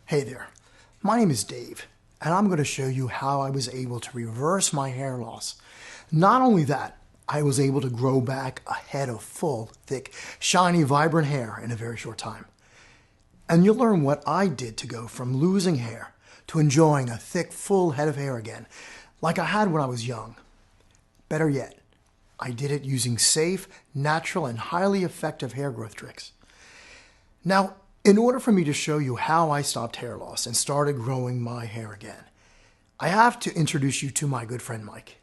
Hey there, my name is Dave, and I'm going to show you how I was able to reverse my hair loss. Not only that, I was able to grow back a head of full, thick, shiny, vibrant hair in a very short time. And you'll learn what I did to go from losing hair to enjoying a thick, full head of hair again, like I had when I was young. Better yet, I did it using safe, natural, and highly effective hair growth tricks. Now, in order for me to show you how I stopped hair loss and started growing my hair again, I have to introduce you to my good friend Mike.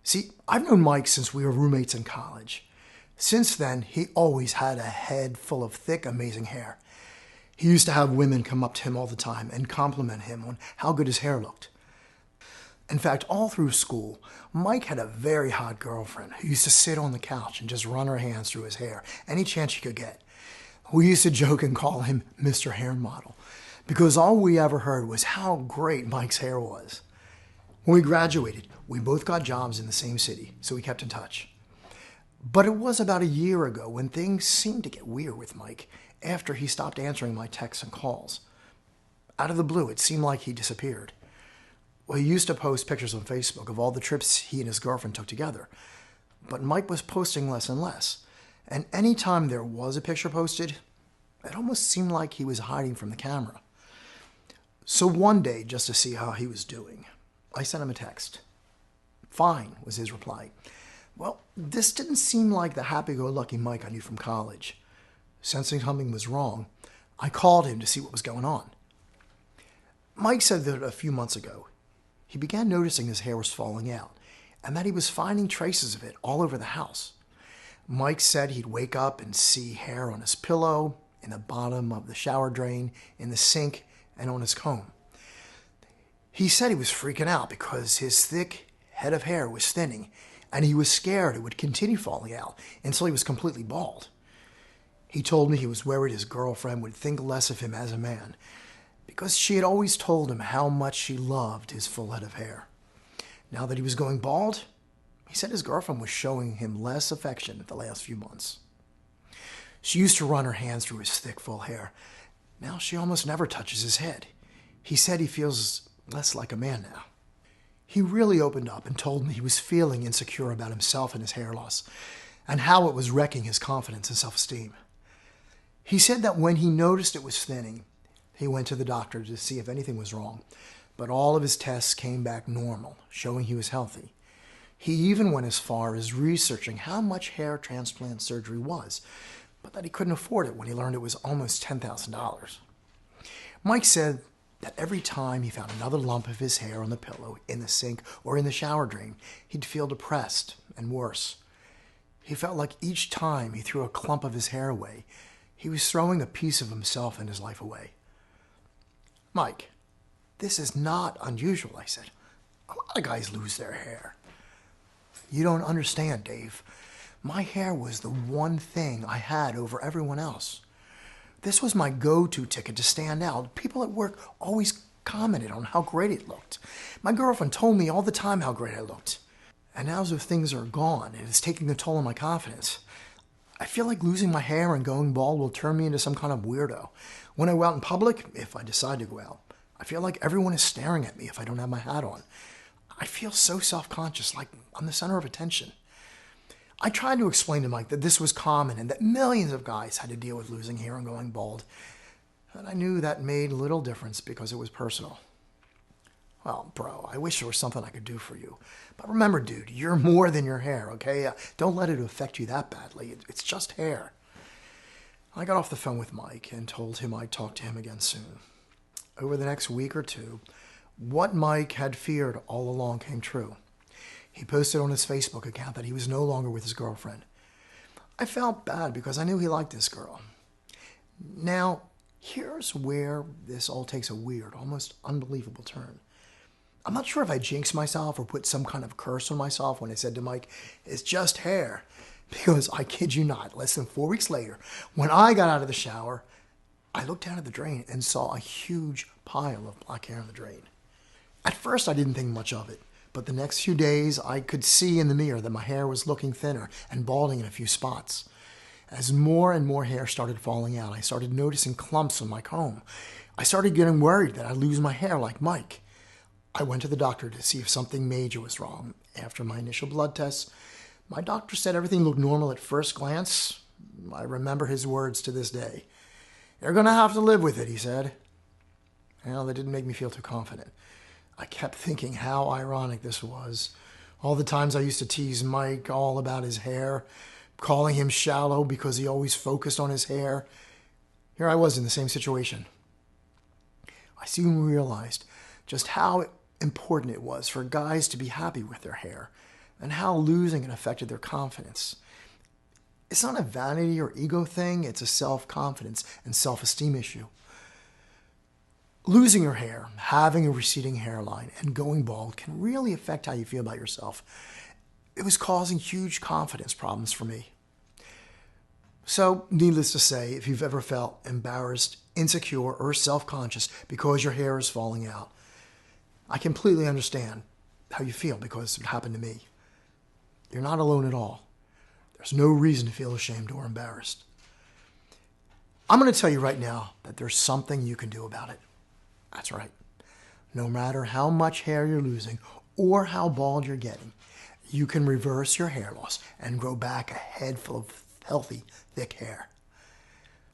See, I've known Mike since we were roommates in college. Since then, he always had a head full of thick, amazing hair. He used to have women come up to him all the time and compliment him on how good his hair looked. In fact, all through school, Mike had a very hot girlfriend who used to sit on the couch and just run her hands through his hair any chance she could get. We used to joke and call him Mr. Hair Model because all we ever heard was how great Mike's hair was. When we graduated, we both got jobs in the same city, so we kept in touch. But it was about a year ago when things seemed to get weird with Mike after he stopped answering my texts and calls. Out of the blue, it seemed like he disappeared. Well, he used to post pictures on Facebook of all the trips he and his girlfriend took together, but Mike was posting less and less. And anytime there was a picture posted, it almost seemed like he was hiding from the camera. So one day, just to see how he was doing, I sent him a text. "Fine," was his reply. Well, this didn't seem like the happy-go-lucky Mike I knew from college. Sensing something was wrong, I called him to see what was going on. Mike said that a few months ago, he began noticing his hair was falling out and that he was finding traces of it all over the house. Mike said he'd wake up and see hair on his pillow, in the bottom of the shower drain, in the sink, and on his comb. He said he was freaking out because his thick head of hair was thinning, and he was scared it would continue falling out until he was completely bald. He told me he was worried his girlfriend would think less of him as a man, because she had always told him how much she loved his full head of hair. Now that he was going bald, he said his girlfriend was showing him less affection the last few months. She used to run her hands through his thick, full hair. Now she almost never touches his head. He said he feels less like a man now. He really opened up and told me he was feeling insecure about himself and his hair loss, and how it was wrecking his confidence and self-esteem. He said that when he noticed it was thinning, he went to the doctor to see if anything was wrong, but all of his tests came back normal, showing he was healthy. He even went as far as researching how much hair transplant surgery was, but that he couldn't afford it when he learned it was almost $10,000. Mike said that every time he found another lump of his hair on the pillow, in the sink, or in the shower drain, he'd feel depressed and worse. He felt like each time he threw a clump of his hair away, he was throwing a piece of himself and his life away. "Mike, this is not unusual," I said. "A lot of guys lose their hair." "You don't understand, Dave. My hair was the one thing I had over everyone else. This was my go-to ticket to stand out. People at work always commented on how great it looked. My girlfriend told me all the time how great I looked. And now as things are gone, it is taking a toll on my confidence. I feel like losing my hair and going bald will turn me into some kind of weirdo. When I go out in public, if I decide to go out, I feel like everyone is staring at me if I don't have my hat on. I feel so self-conscious, like I'm the center of attention." I tried to explain to Mike that this was common and that millions of guys had to deal with losing hair and going bald. And I knew that made little difference because it was personal. "Well, bro, I wish there was something I could do for you. But remember, dude, you're more than your hair, okay? Don't let it affect you that badly. It's just hair." I got off the phone with Mike and told him I'd talk to him again soon. Over the next week or two, what Mike had feared all along came true. He posted on his Facebook account that he was no longer with his girlfriend. I felt bad because I knew he liked this girl. Now, here's where this all takes a weird, almost unbelievable turn. I'm not sure if I jinxed myself or put some kind of curse on myself when I said to Mike, "It's just hair." Because I kid you not, less than 4 weeks later, when I got out of the shower, I looked down at the drain and saw a huge pile of black hair in the drain. At first, I didn't think much of it. But the next few days, I could see in the mirror that my hair was looking thinner and balding in a few spots. As more and more hair started falling out, I started noticing clumps on my comb. I started getting worried that I'd lose my hair like Mike. I went to the doctor to see if something major was wrong. After my initial blood tests, my doctor said everything looked normal at first glance. I remember his words to this day. "You're going to have to live with it," he said. Well, that didn't make me feel too confident. I kept thinking how ironic this was. All the times I used to tease Mike all about his hair, calling him shallow because he always focused on his hair. Here I was in the same situation. I soon realized just how important it was for guys to be happy with their hair and how losing it affected their confidence. It's not a vanity or ego thing, it's a self-confidence and self-esteem issue. Losing your hair, having a receding hairline, and going bald can really affect how you feel about yourself. It was causing huge confidence problems for me. So, needless to say, if you've ever felt embarrassed, insecure, or self-conscious because your hair is falling out, I completely understand how you feel because it happened to me. You're not alone at all. There's no reason to feel ashamed or embarrassed. I'm going to tell you right now that there's something you can do about it. That's right. No matter how much hair you're losing or how bald you're getting, you can reverse your hair loss and grow back a head full of healthy, thick hair.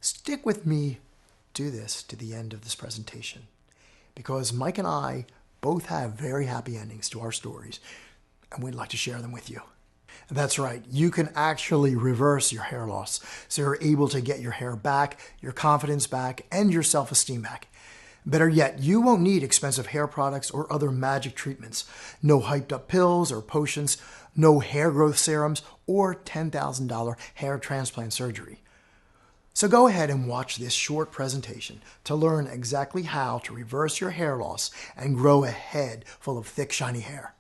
Stick with me, do this to the end of this presentation, because Mike and I both have very happy endings to our stories, and we'd like to share them with you. That's right, you can actually reverse your hair loss, so you're able to get your hair back, your confidence back, and your self-esteem back. Better yet, you won't need expensive hair products or other magic treatments. No hyped up pills or potions, no hair growth serums, or $10,000 hair transplant surgery. So go ahead and watch this short presentation to learn exactly how to reverse your hair loss and grow a head full of thick, shiny hair.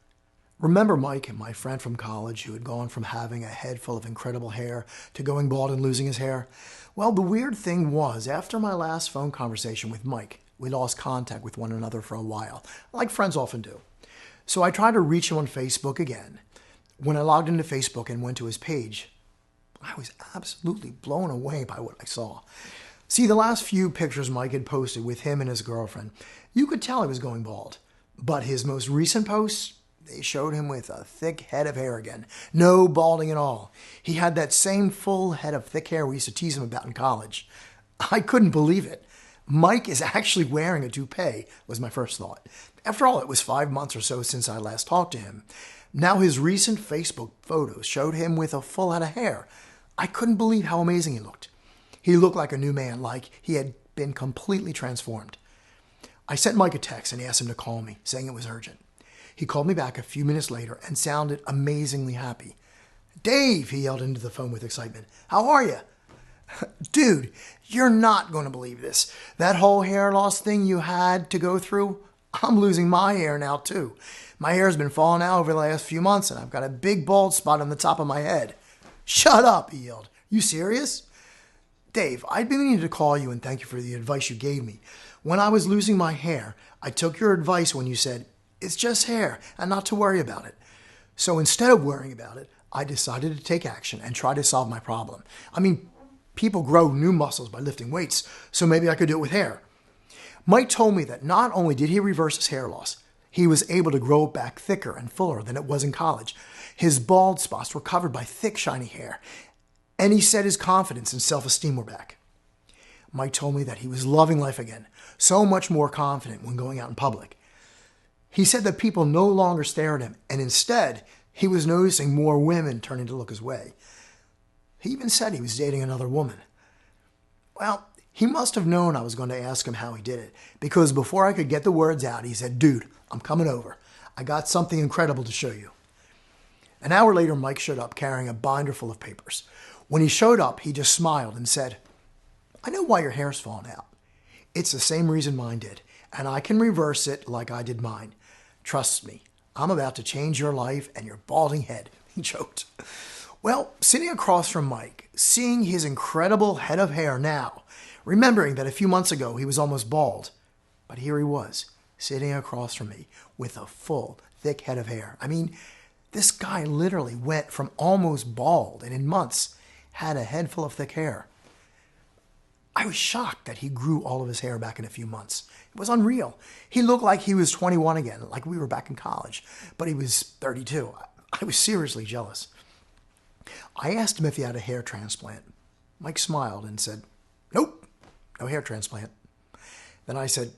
Remember Mike, my friend from college who had gone from having a head full of incredible hair to going bald and losing his hair? Well, the weird thing was, after my last phone conversation with Mike, we lost contact with one another for a while, like friends often do. So I tried to reach him on Facebook again. When I logged into Facebook and went to his page, I was absolutely blown away by what I saw. See, the last few pictures Mike had posted with him and his girlfriend, you could tell he was going bald. But his most recent posts, they showed him with a thick head of hair again. No balding at all. He had that same full head of thick hair we used to tease him about in college. I couldn't believe it. Mike is actually wearing a toupee, was my first thought. After all, it was 5 months or so since I last talked to him. Now his recent Facebook photos showed him with a full head of hair. I couldn't believe how amazing he looked. He looked like a new man, like he had been completely transformed. I sent Mike a text and asked him to call me, saying it was urgent. He called me back a few minutes later and sounded amazingly happy. "Dave," he yelled into the phone with excitement. "How are you?" "Dude, you're not going to believe this. That whole hair loss thing you had to go through, I'm losing my hair now too. My hair's been falling out over the last few months and I've got a big bald spot on the top of my head." "Shut up," he yelled. "You serious?" "Dave, I've been meaning to call you and thank you for the advice you gave me. When I was losing my hair, I took your advice when you said, it's just hair and not to worry about it. So instead of worrying about it, I decided to take action and try to solve my problem. I mean, people grow new muscles by lifting weights, so maybe I could do it with hair." Mike told me that not only did he reverse his hair loss, he was able to grow it back thicker and fuller than it was in college. His bald spots were covered by thick, shiny hair, and he said his confidence and self-esteem were back. Mike told me that he was loving life again, so much more confident when going out in public. He said that people no longer stare at him, and instead, he was noticing more women turning to look his way. He even said he was dating another woman. Well, he must have known I was going to ask him how he did it, because before I could get the words out, he said, "Dude, I'm coming over. I got something incredible to show you." An hour later, Mike showed up carrying a binder full of papers. When he showed up, he just smiled and said, "I know why your hair's fallen out. It's the same reason mine did, and I can reverse it like I did mine. Trust me, I'm about to change your life and your balding head." He joked. Well, sitting across from Mike, seeing his incredible head of hair now, remembering that a few months ago he was almost bald, but here he was, sitting across from me with a full, thick head of hair. I mean, this guy literally went from almost bald, and in months, had a head full of thick hair. I was shocked that he grew all of his hair back in a few months. It was unreal. He looked like he was 21 again, like we were back in college, but he was 32. I was seriously jealous. I asked him if he had a hair transplant. Mike smiled and said, "Nope, no hair transplant." Then I said,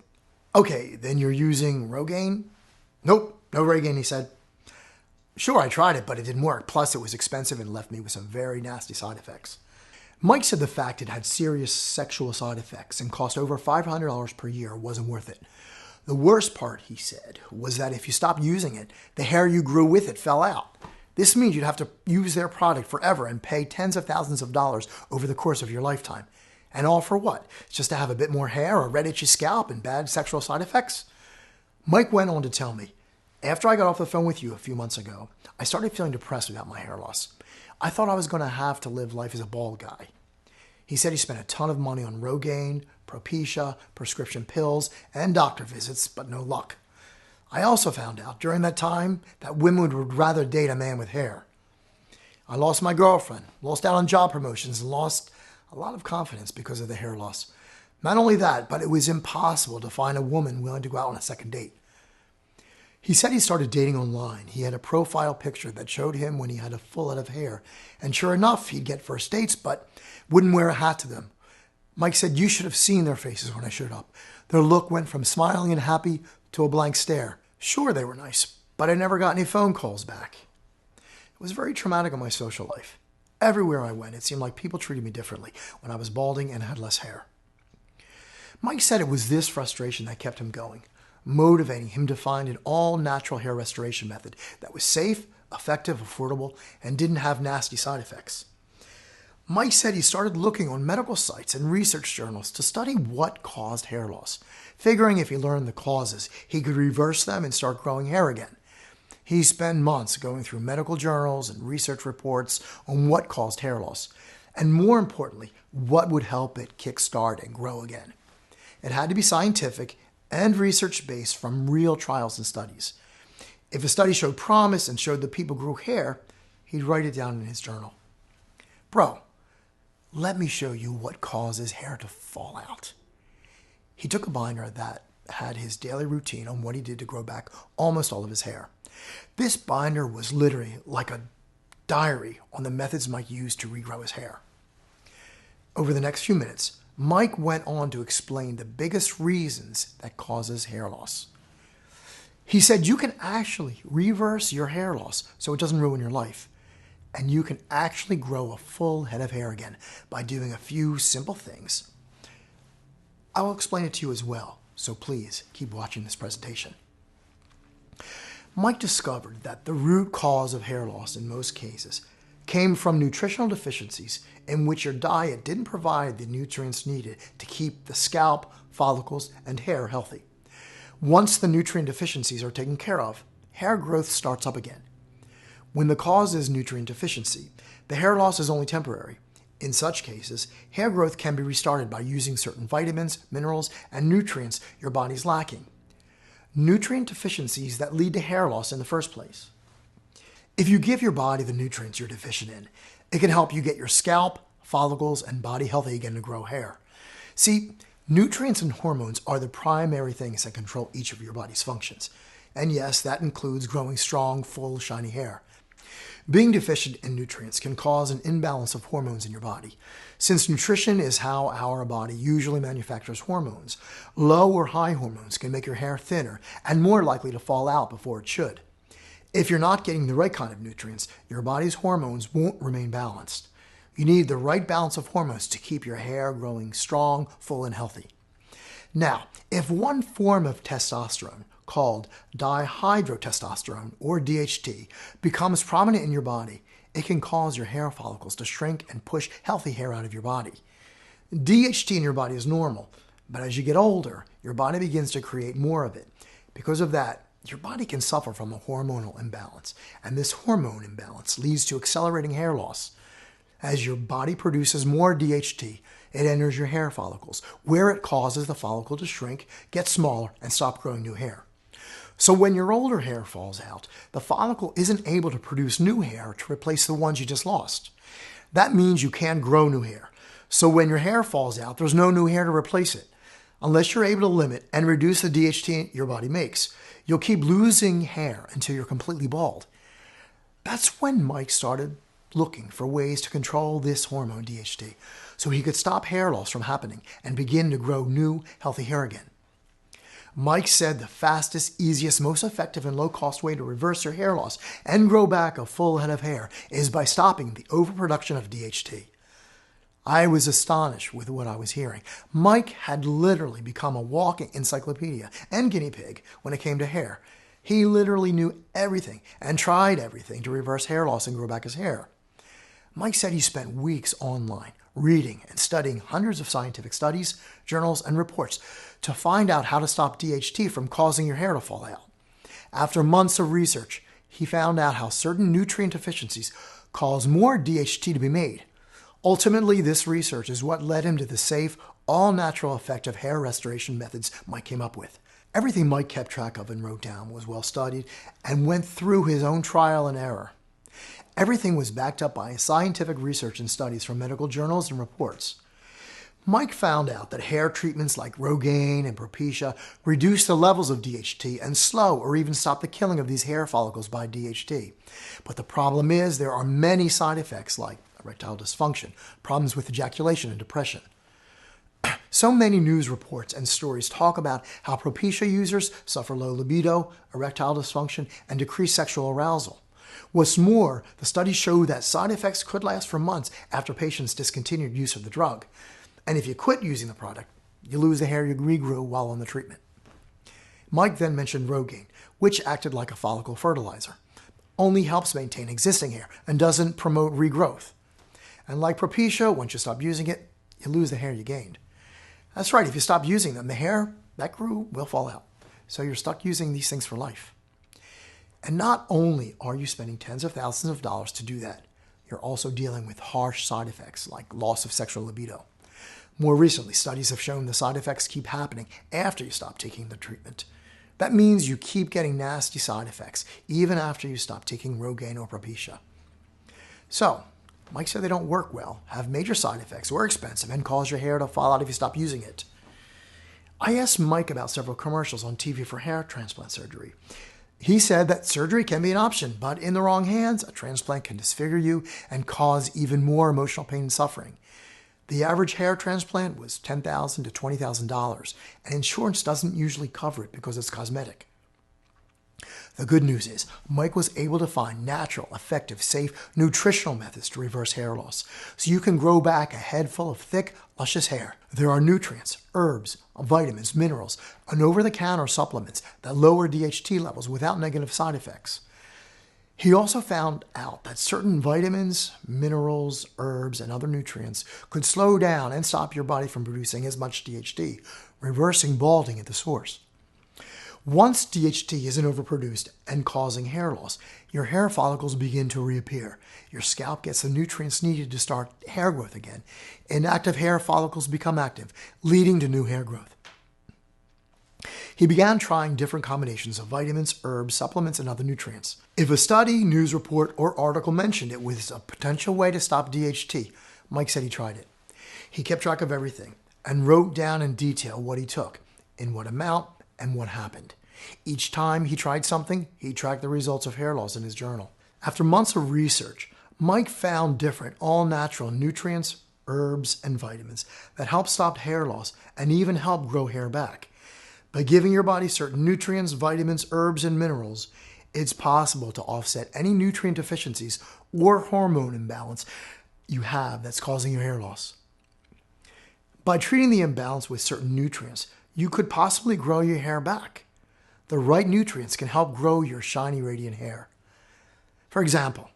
"Okay, then you're using Rogaine?" "Nope, no Rogaine," he said. "Sure, I tried it, but it didn't work. Plus, it was expensive and left me with some very nasty side effects." Mike said the fact it had serious sexual side effects and cost over $500 per year wasn't worth it. The worst part, he said, was that if you stopped using it, the hair you grew with it fell out. This means you'd have to use their product forever and pay tens of thousands of dollars over the course of your lifetime. And all for what? Just to have a bit more hair, a red itchy scalp, and bad sexual side effects? Mike went on to tell me, "After I got off the phone with you a few months ago, I started feeling depressed about my hair loss. I thought I was going to have to live life as a bald guy." He said he spent a ton of money on Rogaine, Propecia, prescription pills, and doctor visits, but no luck. I also found out during that time that women would rather date a man with hair. I lost my girlfriend, lost out on job promotions, and lost a lot of confidence because of the hair loss. Not only that, but it was impossible to find a woman willing to go out on a second date. He said he started dating online. He had a profile picture that showed him when he had a full head of hair. And sure enough, he'd get first dates, but wouldn't wear a hat to them. Mike said, "You should have seen their faces when I showed up. Their look went from smiling and happy to a blank stare. Sure, they were nice, but I never got any phone calls back." It was very traumatic in my social life. Everywhere I went, it seemed like people treated me differently when I was balding and had less hair. Mike said it was this frustration that kept him going, motivating him to find an all-natural hair restoration method that was safe, effective, affordable, and didn't have nasty side effects. Mike said he started looking on medical sites and research journals to study what caused hair loss, figuring if he learned the causes, he could reverse them and start growing hair again. He spent months going through medical journals and research reports on what caused hair loss, and more importantly, what would help it kickstart and grow again. It had to be scientific and research-based from real trials and studies. If a study showed promise and showed that people grew hair, he'd write it down in his journal. "Bro, let me show you what causes hair to fall out." He took a binder that had his daily routine on what he did to grow back almost all of his hair. This binder was literally like a diary on the methods Mike used to regrow his hair. Over the next few minutes, Mike went on to explain the biggest reasons that causes hair loss. He said you can actually reverse your hair loss so it doesn't ruin your life. And you can actually grow a full head of hair again by doing a few simple things. I will explain it to you as well, so please keep watching this presentation. Mike discovered that the root cause of hair loss in most cases came from nutritional deficiencies in which your diet didn't provide the nutrients needed to keep the scalp, follicles, and hair healthy. Once the nutrient deficiencies are taken care of, hair growth starts up again. When the cause is nutrient deficiency, the hair loss is only temporary. In such cases, hair growth can be restarted by using certain vitamins, minerals, and nutrients your body's lacking. Nutrient deficiencies that lead to hair loss in the first place. If you give your body the nutrients you're deficient in, it can help you get your scalp, follicles, and body healthy again to grow hair. See, nutrients and hormones are the primary things that control each of your body's functions. And yes, that includes growing strong, full, shiny hair. Being deficient in nutrients can cause an imbalance of hormones in your body. Since nutrition is how our body usually manufactures hormones, low or high hormones can make your hair thinner and more likely to fall out before it should. If you're not getting the right kind of nutrients, your body's hormones won't remain balanced. You need the right balance of hormones to keep your hair growing strong, full, and healthy. Now, if one form of testosterone, called dihydrotestosterone, or DHT, becomes prominent in your body, it can cause your hair follicles to shrink and push healthy hair out of your body. DHT in your body is normal, but as you get older, your body begins to create more of it. Because of that, your body can suffer from a hormonal imbalance, and this hormone imbalance leads to accelerating hair loss. As your body produces more DHT, it enters your hair follicles, where it causes the follicle to shrink, get smaller, and stop growing new hair. So when your older hair falls out, the follicle isn't able to produce new hair to replace the ones you just lost. That means you can't grow new hair. So when your hair falls out, there's no new hair to replace it. Unless you're able to limit and reduce the DHT your body makes, you'll keep losing hair until you're completely bald. That's when Mike started looking for ways to control this hormone DHT so he could stop hair loss from happening and begin to grow new, healthy hair again. Mike said the fastest, easiest, most effective, and low-cost way to reverse your hair loss and grow back a full head of hair is by stopping the overproduction of DHT. I was astonished with what I was hearing. Mike had literally become a walking encyclopedia and guinea pig when it came to hair. He literally knew everything and tried everything to reverse hair loss and grow back his hair. Mike said he spent weeks online reading and studying hundreds of scientific studies, journals, and reports to find out how to stop DHT from causing your hair to fall out. After months of research, he found out how certain nutrient deficiencies cause more DHT to be made. Ultimately, this research is what led him to the safe, all-natural, effective hair restoration methods Mike came up with. Everything Mike kept track of and wrote down was well studied and went through his own trial and error. Everything was backed up by scientific research and studies from medical journals and reports. Mike found out that hair treatments like Rogaine and Propecia reduce the levels of DHT and slow or even stop the killing of these hair follicles by DHT. But the problem is there are many side effects like erectile dysfunction, problems with ejaculation, and depression. So many news reports and stories talk about how Propecia users suffer low libido, erectile dysfunction, and decreased sexual arousal. What's more, the studies show that side effects could last for months after patients discontinued use of the drug. And if you quit using the product, you lose the hair you regrew while on the treatment. Mike then mentioned Rogaine, which acted like a follicle fertilizer, only helps maintain existing hair and doesn't promote regrowth. And like Propecia, once you stop using it, you lose the hair you gained. That's right, if you stop using them, the hair that grew will fall out. So you're stuck using these things for life. And not only are you spending tens of thousands of dollars to do that, you're also dealing with harsh side effects like loss of sexual libido. More recently, studies have shown the side effects keep happening after you stop taking the treatment. That means you keep getting nasty side effects even after you stop taking Rogaine or Propecia. So, Mike said they don't work well, have major side effects, or are expensive, and cause your hair to fall out if you stop using it. I asked Mike about several commercials on TV for hair transplant surgery. He said that surgery can be an option, but in the wrong hands, a transplant can disfigure you and cause even more emotional pain and suffering. The average hair transplant was $10,000 to $20,000, and insurance doesn't usually cover it because it's cosmetic. The good news is, Mike was able to find natural, effective, safe, nutritional methods to reverse hair loss, so you can grow back a head full of thick, luscious hair. There are nutrients, herbs, vitamins, minerals, and over-the-counter supplements that lower DHT levels without negative side effects. He also found out that certain vitamins, minerals, herbs, and other nutrients could slow down and stop your body from producing as much DHT, reversing balding at the source. Once DHT isn't overproduced and causing hair loss, your hair follicles begin to reappear. Your scalp gets the nutrients needed to start hair growth again. Inactive hair follicles become active, leading to new hair growth. He began trying different combinations of vitamins, herbs, supplements, and other nutrients. If a study, news report, or article mentioned it was a potential way to stop DHT, Mike said he tried it. He kept track of everything and wrote down in detail what he took, in what amount, and what happened. Each time he tried something, he tracked the results of hair loss in his journal. After months of research, Mike found different all-natural nutrients, herbs, and vitamins that help stop hair loss and even help grow hair back. By giving your body certain nutrients, vitamins, herbs, and minerals, it's possible to offset any nutrient deficiencies or hormone imbalance you have that's causing your hair loss. By treating the imbalance with certain nutrients, you could possibly grow your hair back. The right nutrients can help grow your shiny, radiant hair. For example,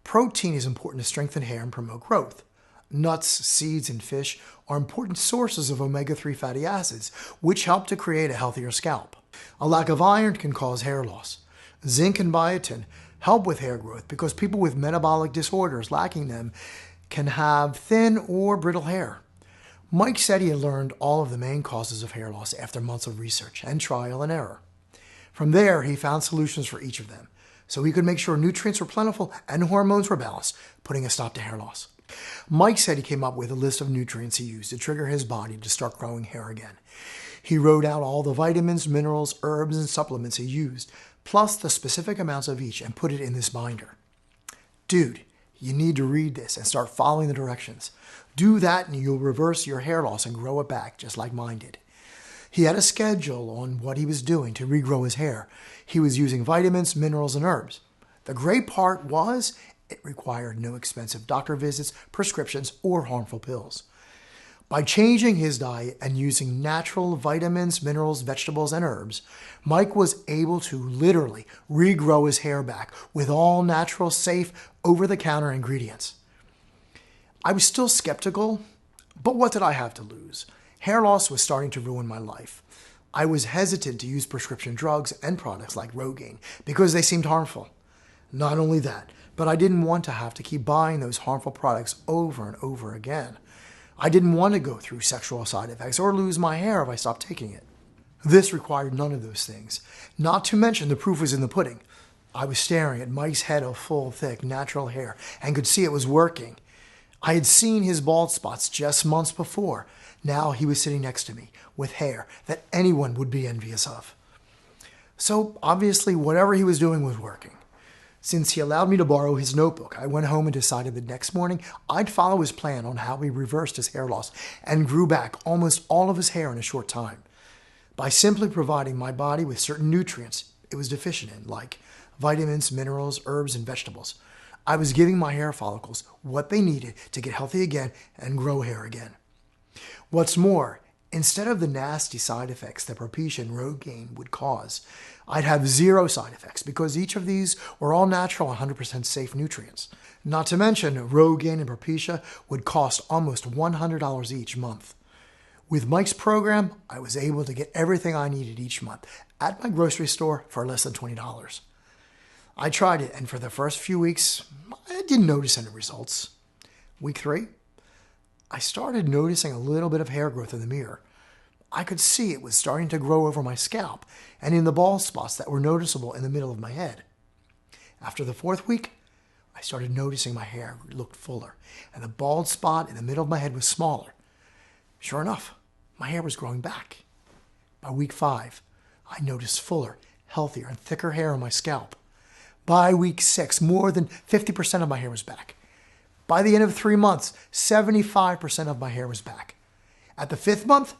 protein is important to strengthen hair and promote growth. Nuts, seeds, and fish are important sources of omega-3 fatty acids, which help to create a healthier scalp. A lack of iron can cause hair loss. Zinc and biotin help with hair growth because people with metabolic disorders lacking them can have thin or brittle hair. Mike said he had learned all of the main causes of hair loss after months of research and trial and error. From there, he found solutions for each of them. so he could make sure nutrients were plentiful and hormones were balanced, putting a stop to hair loss. Mike said he came up with a list of nutrients he used to trigger his body to start growing hair again. He wrote out all the vitamins, minerals, herbs, and supplements he used, plus the specific amounts of each, and put it in this binder. Dude, you need to read this and start following the directions. Do that and you'll reverse your hair loss and grow it back, just like mine did. He had a schedule on what he was doing to regrow his hair. He was using vitamins, minerals, and herbs. The great part was it required no expensive doctor visits, prescriptions, or harmful pills. By changing his diet and using natural vitamins, minerals, vegetables, and herbs, Mike was able to literally regrow his hair back with all natural, safe, over-the-counter ingredients. I was still skeptical, but what did I have to lose? Hair loss was starting to ruin my life. I was hesitant to use prescription drugs and products like Rogaine because they seemed harmful. Not only that, but I didn't want to have to keep buying those harmful products over and over again. I didn't want to go through sexual side effects or lose my hair if I stopped taking it. This required none of those things. Not to mention the proof was in the pudding. I was staring at Mike's head of full, thick, natural hair and could see it was working. I had seen his bald spots just months before. Now he was sitting next to me with hair that anyone would be envious of. So obviously whatever he was doing was working. Since he allowed me to borrow his notebook, I went home and decided the next morning I'd follow his plan on how he reversed his hair loss and grew back almost all of his hair in a short time. By simply providing my body with certain nutrients it was deficient in, like vitamins, minerals, herbs, and vegetables, I was giving my hair follicles what they needed to get healthy again and grow hair again. What's more, instead of the nasty side effects that Propecia and Rogaine would cause, I'd have zero side effects because each of these were all natural 100% safe nutrients. Not to mention, Rogaine and Propecia would cost almost $100 each month. With Mike's program, I was able to get everything I needed each month at my grocery store for less than $20. I tried it, and for the first few weeks, I didn't notice any results. Week 3, I started noticing a little bit of hair growth in the mirror. I could see it was starting to grow over my scalp and in the bald spots that were noticeable in the middle of my head. After the 4th week, I started noticing my hair looked fuller and the bald spot in the middle of my head was smaller. Sure enough, my hair was growing back. By week 5, I noticed fuller, healthier, and thicker hair on my scalp. By week 6, more than 50% of my hair was back. By the end of 3 months, 75% of my hair was back. At the 5th month,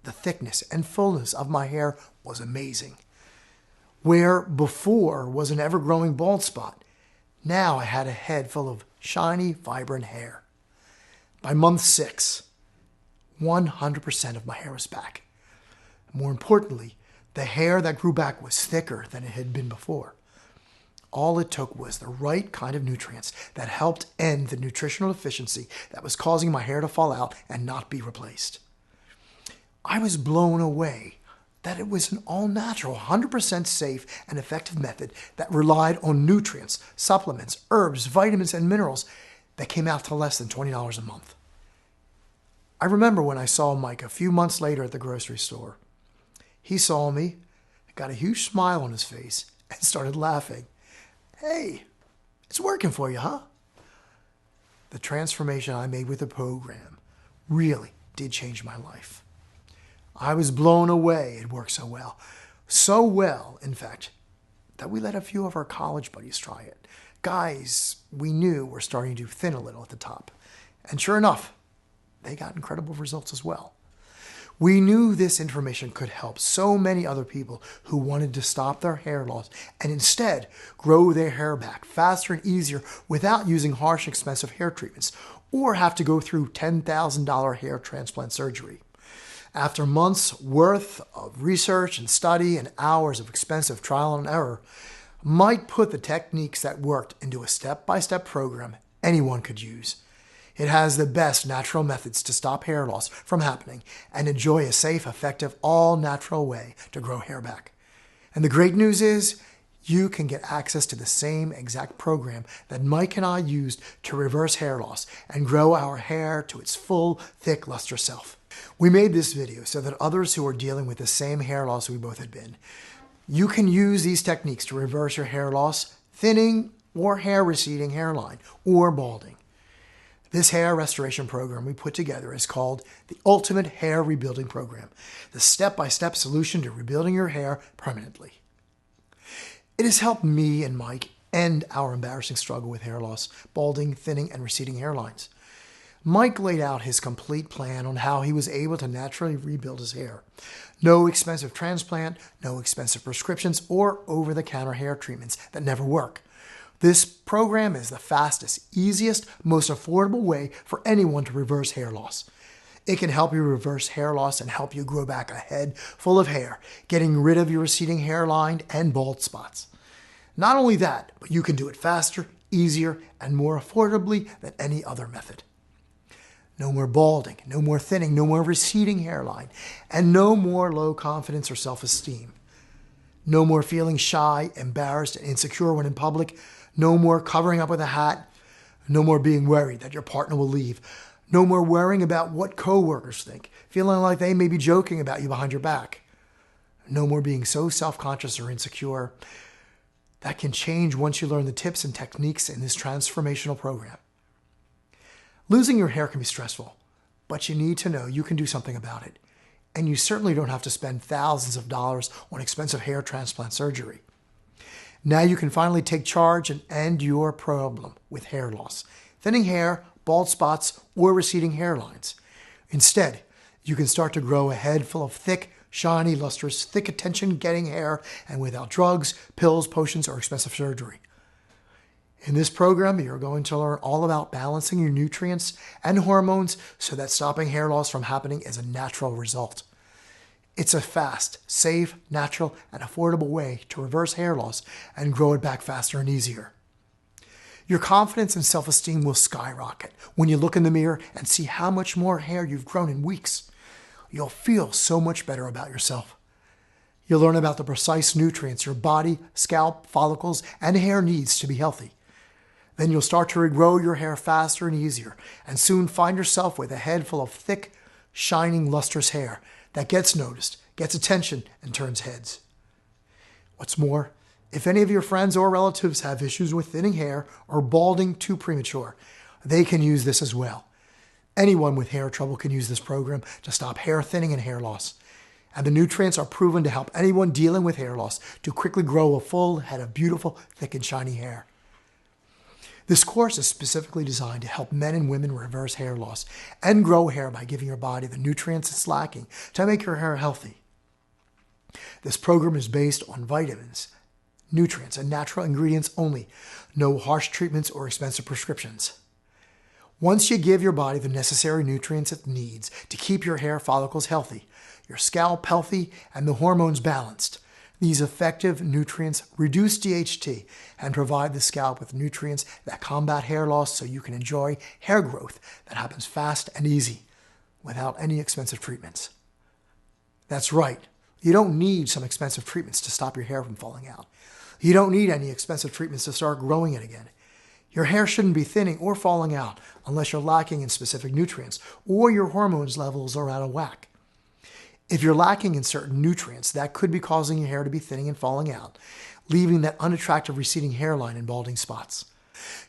the thickness and fullness of my hair was amazing. Where before was an ever-growing bald spot, now I had a head full of shiny, vibrant hair. By month 6, 100% of my hair was back. More importantly, the hair that grew back was thicker than it had been before. All it took was the right kind of nutrients that helped end the nutritional deficiency that was causing my hair to fall out and not be replaced. I was blown away that it was an all-natural, 100% safe and effective method that relied on nutrients, supplements, herbs, vitamins, and minerals that came out to less than $20 a month. I remember when I saw Mike a few months later at the grocery store. He saw me, got a huge smile on his face, and started laughing. Hey, it's working for you, huh? The transformation I made with the program really did change my life. I was blown away it worked so well. So well, in fact, that we let a few of our college buddies try it. Guys we knew were starting to thin a little at the top. And sure enough, they got incredible results as well. We knew this information could help so many other people who wanted to stop their hair loss and instead grow their hair back faster and easier without using harsh, expensive hair treatments or have to go through $10,000 hair transplant surgery. After months worth of research and study and hours of expensive trial and error, Mike put the techniques that worked into a step-by-step program anyone could use. It has the best natural methods to stop hair loss from happening and enjoy a safe, effective, all-natural way to grow hair back. And the great news is, you can get access to the same exact program that Mike and I used to reverse hair loss and grow our hair to its full, thick, lustrous self. We made this video so that others who are dealing with the same hair loss we both had been, you can use these techniques to reverse your hair loss thinning or hair receding hairline, or balding. This hair restoration program we put together is called the Ultimate Hair Rebuilding Program, the step-by-step solution to rebuilding your hair permanently. It has helped me and Mike end our embarrassing struggle with hair loss, balding, thinning, and receding hairlines. Mike laid out his complete plan on how he was able to naturally rebuild his hair. No expensive transplant, no expensive prescriptions, or over-the-counter hair treatments that never work. This program is the fastest, easiest, most affordable way for anyone to reverse hair loss. It can help you reverse hair loss and help you grow back a head full of hair, getting rid of your receding hairline and bald spots. Not only that, but you can do it faster, easier, and more affordably than any other method. No more balding, no more thinning, no more receding hairline, and no more low confidence or self-esteem. No more feeling shy, embarrassed, and insecure when in public. No more covering up with a hat. No more being worried that your partner will leave. No more worrying about what coworkers think, feeling like they may be joking about you behind your back. No more being so self-conscious or insecure. That can change once you learn the tips and techniques in this transformational program. Losing your hair can be stressful, but you need to know you can do something about it. And you certainly don't have to spend thousands of dollars on expensive hair transplant surgery. Now you can finally take charge and end your problem with hair loss, thinning hair, bald spots, or receding hairlines. Instead, you can start to grow a head full of thick, shiny, lustrous, thick attention-getting hair, and without drugs, pills, potions, or expensive surgery. In this program, you're going to learn all about balancing your nutrients and hormones so that stopping hair loss from happening is a natural result. It's a fast, safe, natural, and affordable way to reverse hair loss and grow it back faster and easier. Your confidence and self-esteem will skyrocket when you look in the mirror and see how much more hair you've grown in weeks. You'll feel so much better about yourself. You'll learn about the precise nutrients your body, scalp, follicles, and hair needs to be healthy. Then you'll start to regrow your hair faster and easier, and soon find yourself with a head full of thick, shining, lustrous hair that gets noticed, gets attention, and turns heads. What's more, if any of your friends or relatives have issues with thinning hair or balding too premature, they can use this as well. Anyone with hair trouble can use this program to stop hair thinning and hair loss. And the nutrients are proven to help anyone dealing with hair loss to quickly grow a full head of beautiful, thick, and shiny hair. This course is specifically designed to help men and women reverse hair loss and grow hair by giving your body the nutrients it's lacking to make your hair healthy. This program is based on vitamins, nutrients, and natural ingredients only. No harsh treatments or expensive prescriptions. Once you give your body the necessary nutrients it needs to keep your hair follicles healthy, your scalp healthy, and the hormones balanced, these effective nutrients reduce DHT and provide the scalp with nutrients that combat hair loss so you can enjoy hair growth that happens fast and easy without any expensive treatments. That's right. You don't need some expensive treatments to stop your hair from falling out. You don't need any expensive treatments to start growing it again. Your hair shouldn't be thinning or falling out unless you're lacking in specific nutrients or your hormones levels are out of whack. If you're lacking in certain nutrients, that could be causing your hair to be thinning and falling out, leaving that unattractive receding hairline and balding spots.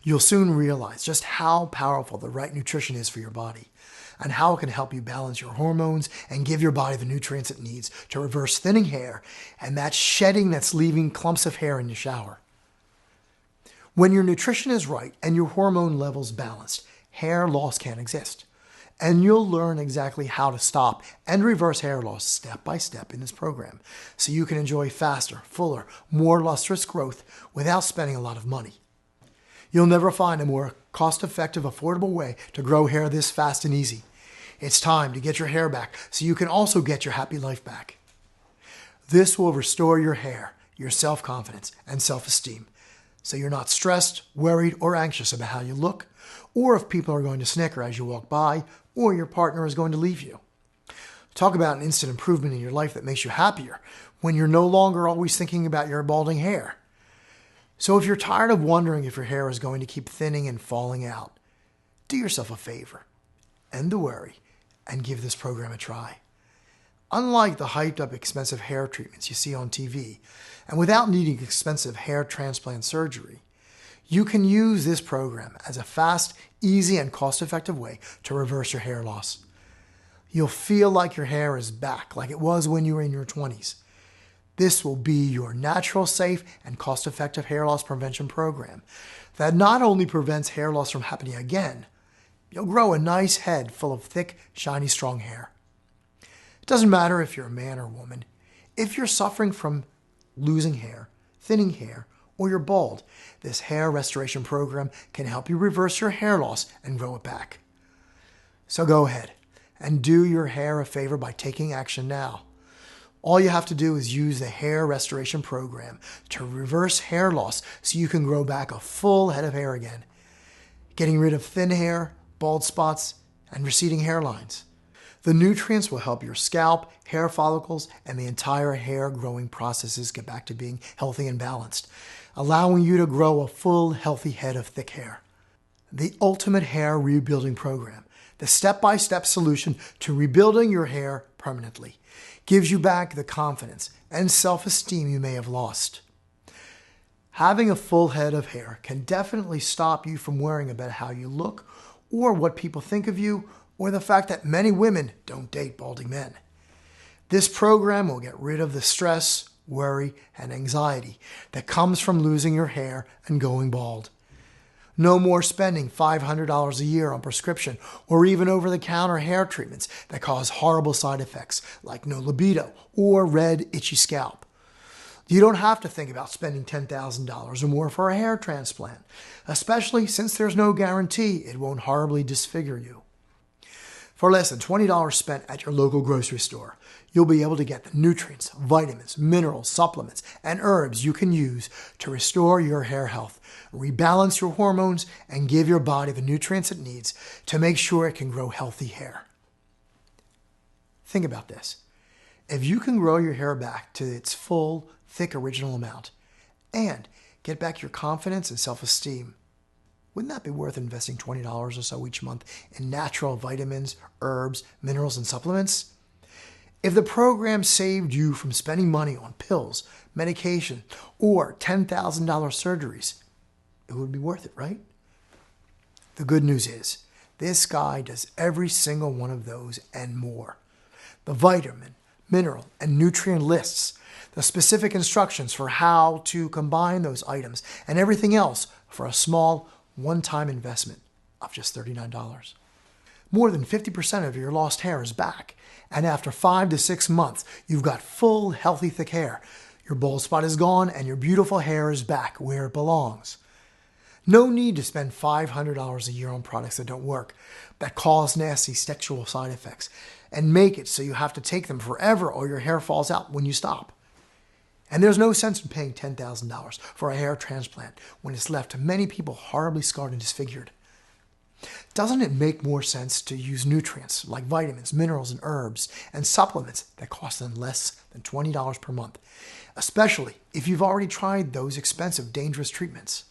You'll soon realize just how powerful the right nutrition is for your body and how it can help you balance your hormones and give your body the nutrients it needs to reverse thinning hair and that shedding that's leaving clumps of hair in your shower. When your nutrition is right and your hormone levels balanced, hair loss can't exist. And you'll learn exactly how to stop and reverse hair loss step by step in this program so you can enjoy faster, fuller, more lustrous growth without spending a lot of money. You'll never find a more cost-effective, affordable way to grow hair this fast and easy. It's time to get your hair back so you can also get your happy life back. This will restore your hair, your self-confidence, and self-esteem so you're not stressed, worried, or anxious about how you look, or if people are going to snicker as you walk by, or your partner is going to leave you. Talk about an instant improvement in your life that makes you happier when you're no longer always thinking about your balding hair. So if you're tired of wondering if your hair is going to keep thinning and falling out, do yourself a favor, end the worry, and give this program a try. Unlike the hyped up expensive hair treatments you see on TV, and without needing expensive hair transplant surgery, you can use this program as a fast, easy, and cost-effective way to reverse your hair loss. You'll feel like your hair is back like it was when you were in your 20s. This will be your natural, safe, and cost-effective hair loss prevention program that not only prevents hair loss from happening again, you'll grow a nice head full of thick, shiny, strong hair. It doesn't matter if you're a man or woman. If you're suffering from losing hair, thinning hair, or you're bald, this hair restoration program can help you reverse your hair loss and grow it back. So go ahead and do your hair a favor by taking action now. All you have to do is use the hair restoration program to reverse hair loss so you can grow back a full head of hair again, getting rid of thin hair, bald spots, and receding hairlines. The nutrients will help your scalp, hair follicles, and the entire hair growing processes get back to being healthy and balanced, allowing you to grow a full, healthy head of thick hair. The ultimate hair rebuilding program, the step-by-step solution to rebuilding your hair permanently, gives you back the confidence and self-esteem you may have lost. Having a full head of hair can definitely stop you from worrying about how you look or what people think of you, or the fact that many women don't date balding men. This program will get rid of the stress, worry, and anxiety that comes from losing your hair and going bald. No more spending $500 a year on prescription or even over-the-counter hair treatments that cause horrible side effects like no libido or red, itchy scalp. You don't have to think about spending $10,000 or more for a hair transplant, especially since there's no guarantee it won't horribly disfigure you. For less than $20 spent at your local grocery store, you'll be able to get the nutrients, vitamins, minerals, supplements, and herbs you can use to restore your hair health, rebalance your hormones, and give your body the nutrients it needs to make sure it can grow healthy hair. Think about this. If you can grow your hair back to its full, thick original amount and get back your confidence and self-esteem, wouldn't that be worth investing $20 or so each month in natural vitamins, herbs, minerals, and supplements? If the program saved you from spending money on pills, medication, or $10,000 surgeries, it would be worth it, right? The good news is, this guide does every single one of those and more. The vitamin, mineral, and nutrient lists, the specific instructions for how to combine those items, and everything else for a small, one-time investment of just $39. More than 50% of your lost hair is back, and after 5 to 6 months, you've got full, healthy, thick hair. Your bald spot is gone, and your beautiful hair is back where it belongs. No need to spend $500 a year on products that don't work, that cause nasty sexual side effects, and make it so you have to take them forever or your hair falls out when you stop. And there's no sense in paying $10,000 for a hair transplant when it's left many people horribly scarred and disfigured. Doesn't it make more sense to use nutrients like vitamins, minerals, and herbs, and supplements that cost them less than $20 per month, especially if you've already tried those expensive, dangerous treatments?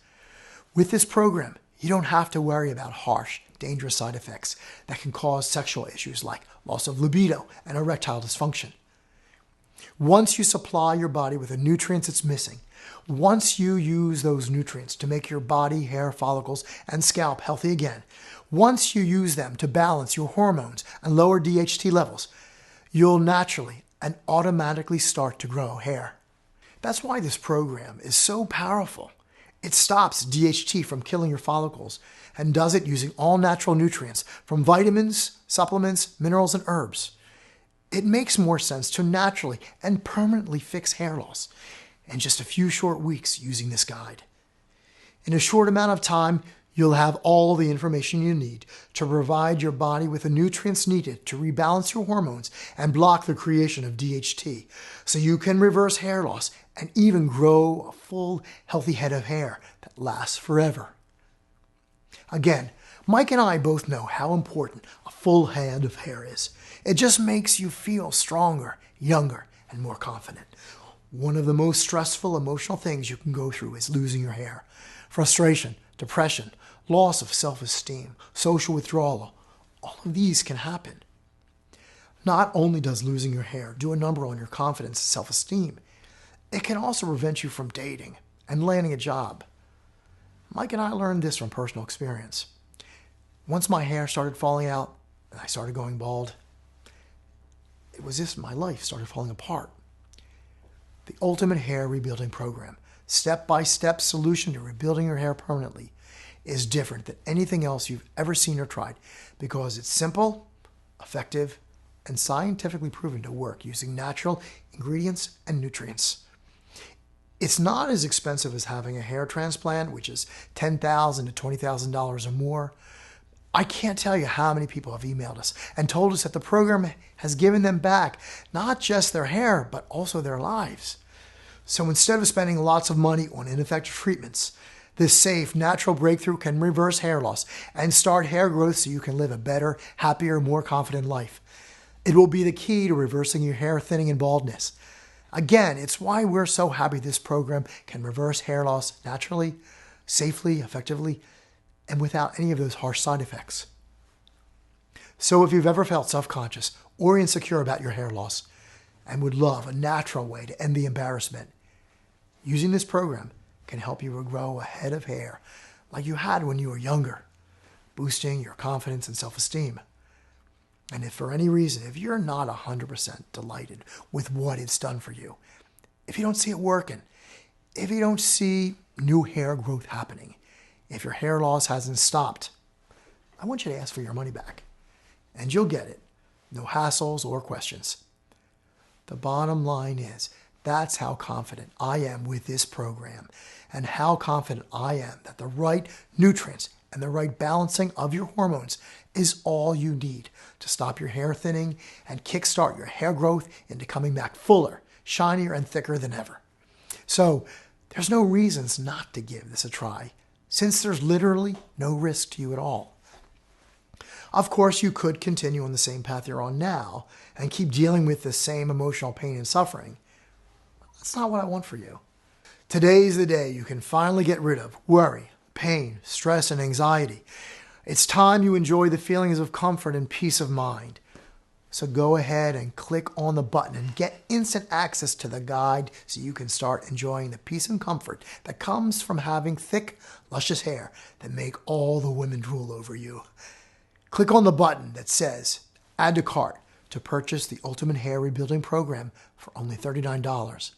With this program, you don't have to worry about harsh, dangerous side effects that can cause sexual issues like loss of libido and erectile dysfunction. Once you supply your body with the nutrients it's missing, once you use those nutrients to make your body, hair follicles, and scalp healthy again, once you use them to balance your hormones and lower DHT levels, you'll naturally and automatically start to grow hair. That's why this program is so powerful. It stops DHT from killing your follicles and does it using all natural nutrients from vitamins, supplements, minerals, and herbs. It makes more sense to naturally and permanently fix hair loss in just a few short weeks using this guide. In a short amount of time, you'll have all the information you need to provide your body with the nutrients needed to rebalance your hormones and block the creation of DHT so you can reverse hair loss and even grow a full, healthy head of hair that lasts forever. Again, Mike and I both know how important a full head of hair is. It just makes you feel stronger, younger, and more confident. One of the most stressful emotional things you can go through is losing your hair. Frustration, depression, loss of self-esteem, social withdrawal, all of these can happen. Not only does losing your hair do a number on your confidence and self-esteem, it can also prevent you from dating and landing a job. Mike and I learned this from personal experience. Once my hair started falling out and I started going bald, it was just my life started falling apart. The Ultimate Hair Rebuilding Program, step-by-step solution to rebuilding your hair permanently, is different than anything else you've ever seen or tried because it's simple, effective, and scientifically proven to work using natural ingredients and nutrients. It's not as expensive as having a hair transplant, which is $10,000 to $20,000 or more. I can't tell you how many people have emailed us and told us that the program has given them back not just their hair, but also their lives. So instead of spending lots of money on ineffective treatments, this safe, natural breakthrough can reverse hair loss and start hair growth so you can live a better, happier, more confident life. It will be the key to reversing your hair thinning and baldness. Again, it's why we're so happy this program can reverse hair loss naturally, safely, effectively, and without any of those harsh side effects. So if you've ever felt self-conscious or insecure about your hair loss and would love a natural way to end the embarrassment, using this program can help you regrow a head of hair like you had when you were younger, boosting your confidence and self-esteem. And if for any reason, if you're not 100% delighted with what it's done for you, if you don't see it working, if you don't see new hair growth happening, if your hair loss hasn't stopped, I want you to ask for your money back. And you'll get it. No hassles or questions. The bottom line is, that's how confident I am with this program and how confident I am that the right nutrients and the right balancing of your hormones is all you need to stop your hair thinning and kickstart your hair growth into coming back fuller, shinier, and thicker than ever. So there's no reasons not to give this a try, since there's literally no risk to you at all. Of course, you could continue on the same path you're on now and keep dealing with the same emotional pain and suffering. That's not what I want for you. Today's the day you can finally get rid of worry, pain, stress, and anxiety. It's time you enjoy the feelings of comfort and peace of mind. So go ahead and click on the button and get instant access to the guide so you can start enjoying the peace and comfort that comes from having thick, luscious hair that make all the women drool over you. Click on the button that says Add to Cart to purchase the Ultimate Hair Rebuilding Program for only $39.